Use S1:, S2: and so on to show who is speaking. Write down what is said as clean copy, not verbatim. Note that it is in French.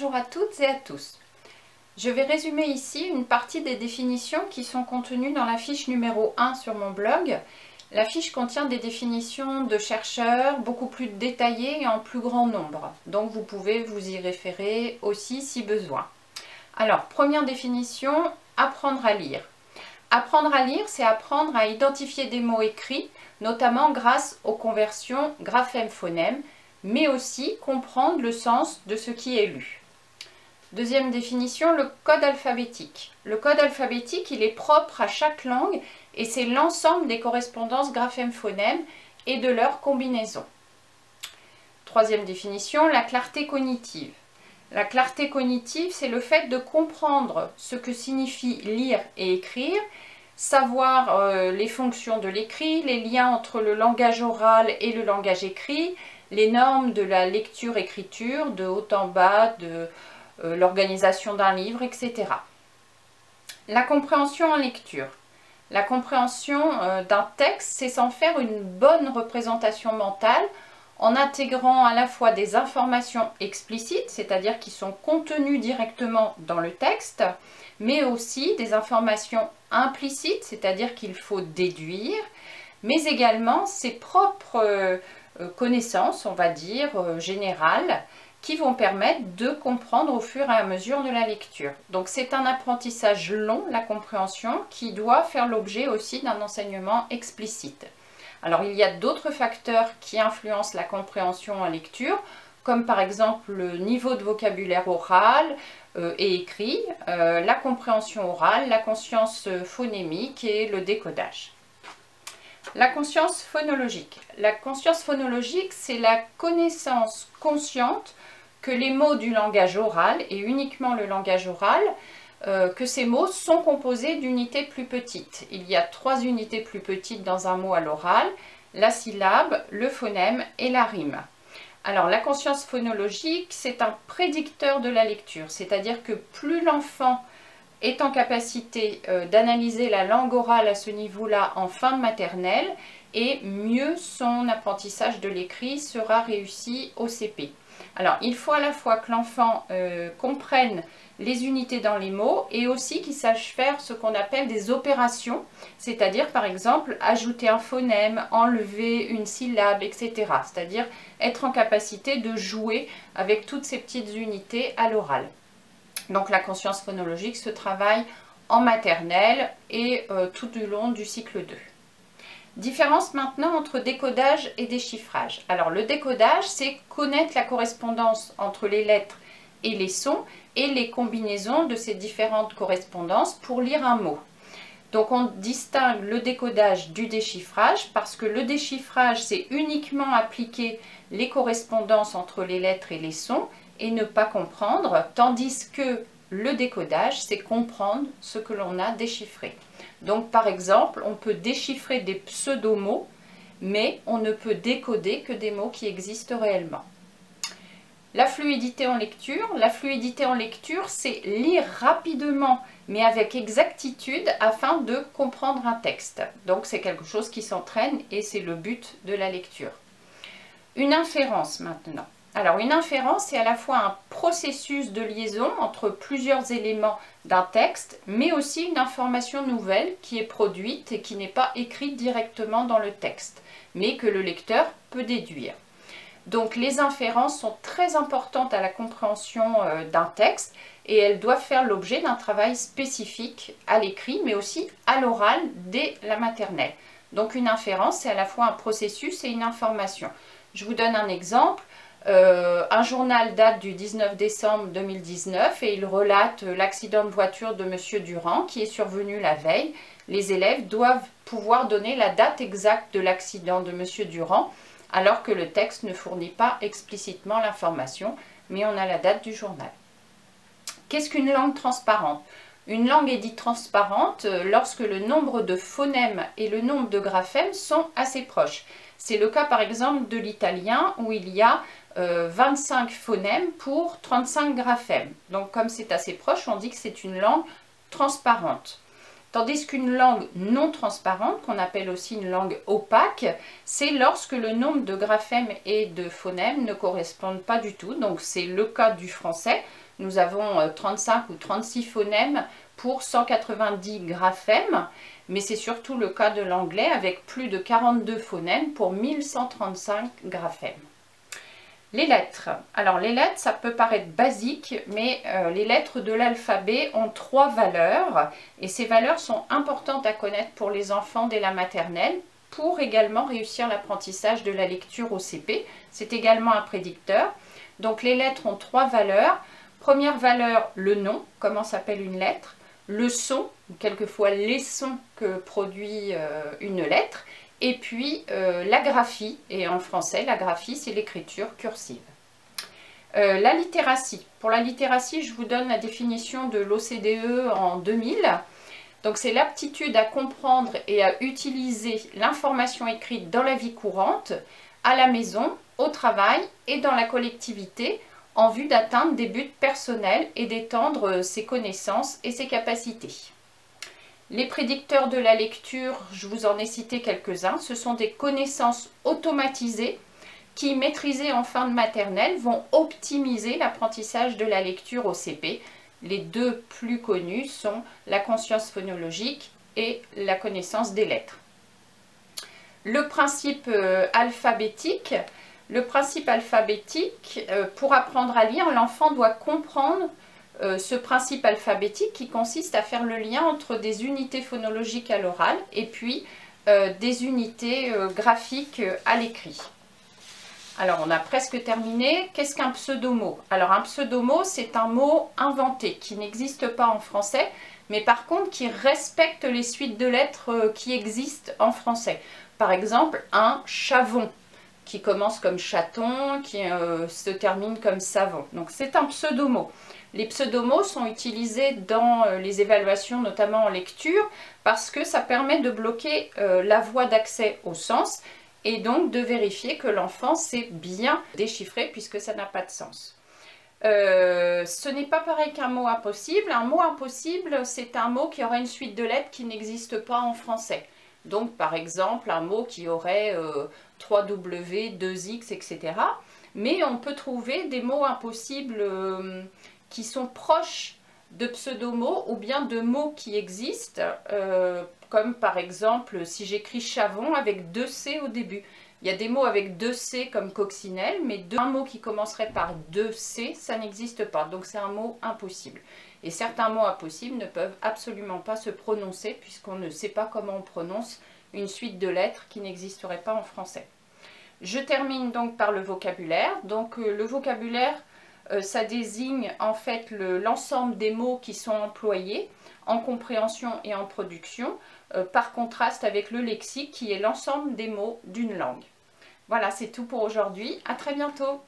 S1: Bonjour à toutes et à tous. Je vais résumer ici une partie des définitions qui sont contenues dans la fiche numéro 1 sur mon blog. La fiche contient des définitions de chercheurs beaucoup plus détaillées et en plus grand nombre. Donc vous pouvez vous y référer aussi si besoin. Alors, première définition, apprendre à lire. Apprendre à lire, c'est apprendre à identifier des mots écrits, notamment grâce aux conversions graphème-phonème, mais aussi comprendre le sens de ce qui est lu. Deuxième définition, le code alphabétique. Le code alphabétique, il est propre à chaque langue et c'est l'ensemble des correspondances graphème-phonème et de leurs combinaisons. Troisième définition, la clarté cognitive. La clarté cognitive, c'est le fait de comprendre ce que signifie lire et écrire, savoir les fonctions de l'écrit, les liens entre le langage oral et le langage écrit, les normes de la lecture-écriture, de haut en bas, de l'organisation d'un livre, etc. La compréhension en lecture. La compréhension d'un texte, c'est s'en faire une bonne représentation mentale en intégrant à la fois des informations explicites, c'est-à-dire qui sont contenues directement dans le texte, mais aussi des informations implicites, c'est-à-dire qu'il faut déduire, mais également ses propres connaissances, on va dire, générales, qui vont permettre de comprendre au fur et à mesure de la lecture. Donc c'est un apprentissage long, la compréhension, qui doit faire l'objet aussi d'un enseignement explicite. Alors il y a d'autres facteurs qui influencent la compréhension en lecture, comme par exemple le niveau de vocabulaire oral et écrit, la compréhension orale, la conscience phonémique et le décodage. La conscience phonologique. La conscience phonologique, c'est la connaissance consciente que les mots du langage oral, et uniquement le langage oral, que ces mots sont composés d'unités plus petites. Il y a 3 unités plus petites dans un mot à l'oral, la syllabe, le phonème et la rime. Alors la conscience phonologique, c'est un prédicteur de la lecture, c'est-à-dire que plus l'enfant est en capacité d'analyser la langue orale à ce niveau-là en fin de maternelle, et mieux son apprentissage de l'écrit sera réussi au CP. Alors il faut à la fois que l'enfant comprenne les unités dans les mots et aussi qu'il sache faire ce qu'on appelle des opérations, c'est-à-dire par exemple ajouter un phonème, enlever une syllabe, etc. C'est-à-dire être en capacité de jouer avec toutes ces petites unités à l'oral. Donc la conscience phonologique se travaille en maternelle et tout du long du cycle 2. Différence maintenant entre décodage et déchiffrage. Alors le décodage, c'est connaître la correspondance entre les lettres et les sons et les combinaisons de ces différentes correspondances pour lire un mot. Donc on distingue le décodage du déchiffrage parce que le déchiffrage, c'est uniquement appliquer les correspondances entre les lettres et les sons et ne pas comprendre, tandis que le décodage, c'est comprendre ce que l'on a déchiffré. Donc par exemple, on peut déchiffrer des pseudo-mots, mais on ne peut décoder que des mots qui existent réellement. La fluidité en lecture. La fluidité en lecture, c'est lire rapidement, mais avec exactitude, afin de comprendre un texte. Donc c'est quelque chose qui s'entraîne et c'est le but de la lecture. Une inférence maintenant. Alors une inférence, c'est à la fois un processus de liaison entre plusieurs éléments d'un texte, mais aussi une information nouvelle qui est produite et qui n'est pas écrite directement dans le texte, mais que le lecteur peut déduire. Donc les inférences sont très importantes à la compréhension d'un texte et elles doivent faire l'objet d'un travail spécifique à l'écrit, mais aussi à l'oral dès la maternelle. Donc une inférence, c'est à la fois un processus et une information. Je vous donne un exemple. Un journal date du 19 décembre 2019 et il relate l'accident de voiture de Monsieur Durand qui est survenu la veille. Les élèves doivent pouvoir donner la date exacte de l'accident de Monsieur Durand alors que le texte ne fournit pas explicitement l'information, mais on a la date du journal. Qu'est-ce qu'une langue transparente? Une langue est dite transparente lorsque le nombre de phonèmes et le nombre de graphèmes sont assez proches. C'est le cas par exemple de l'italien où il y a 25 phonèmes pour 35 graphèmes. Donc comme c'est assez proche, on dit que c'est une langue transparente. Tandis qu'une langue non transparente, qu'on appelle aussi une langue opaque, c'est lorsque le nombre de graphèmes et de phonèmes ne correspondent pas du tout. Donc c'est le cas du français. nous avons 35 ou 36 phonèmes pour 190 graphèmes, mais c'est surtout le cas de l'anglais avec plus de 42 phonèmes pour 1135 graphèmes. Les lettres. Alors les lettres, ça peut paraître basique, mais les lettres de l'alphabet ont 3 valeurs et ces valeurs sont importantes à connaître pour les enfants dès la maternelle pour également réussir l'apprentissage de la lecture au CP. C'est également un prédicteur. Donc les lettres ont 3 valeurs. Première valeur, le nom, comment s'appelle une lettre, le son, quelquefois les sons que produit une lettre, et puis la graphie, et en français, la graphie, c'est l'écriture cursive. La littératie. Pour la littératie, je vous donne la définition de l'OCDE en 2000. Donc c'est l'aptitude à comprendre et à utiliser l'information écrite dans la vie courante, à la maison, au travail et dans la collectivité, en vue d'atteindre des buts personnels et d'étendre ses connaissances et ses capacités. Les prédicteurs de la lecture, je vous en ai cité quelques-uns, ce sont des connaissances automatisées qui, maîtrisées en fin de maternelle, vont optimiser l'apprentissage de la lecture au CP. Les 2 plus connus sont la conscience phonologique et la connaissance des lettres. Le principe alphabétique. Le principe alphabétique, pour apprendre à lire, l'enfant doit comprendre ce principe alphabétique qui consiste à faire le lien entre des unités phonologiques à l'oral et puis des unités graphiques à l'écrit. Alors on a presque terminé. Qu'est-ce qu'un pseudomot? Alors un pseudomot, c'est un mot inventé qui n'existe pas en français, mais par contre qui respecte les suites de lettres qui existent en français. Par exemple, un chavon, qui commence comme chaton, qui se termine comme savon. Donc c'est un pseudomot. Les pseudomots sont utilisés dans les évaluations, notamment en lecture, parce que ça permet de bloquer la voie d'accès au sens et donc de vérifier que l'enfant sait bien déchiffrer puisque ça n'a pas de sens. Ce n'est pas pareil qu'un mot impossible. Un mot impossible, c'est un mot qui aurait une suite de lettres qui n'existe pas en français. Donc par exemple un mot qui aurait 3W, 2X, etc. Mais on peut trouver des mots impossibles qui sont proches de pseudomots ou bien de mots qui existent, comme par exemple si j'écris chavon avec 2 C au début. Il y a des mots avec 2 C comme coccinelle, mais un mot qui commencerait par 2 C, ça n'existe pas. Donc c'est un mot impossible. Et certains mots impossibles ne peuvent absolument pas se prononcer puisqu'on ne sait pas comment on prononce une suite de lettres qui n'existerait pas en français. Je termine donc par le vocabulaire. Donc le vocabulaire, ça désigne en fait l'ensemble des mots qui sont employés en compréhension et en production, par contraste avec le lexique qui est l'ensemble des mots d'une langue. Voilà, c'est tout pour aujourd'hui. À très bientôt.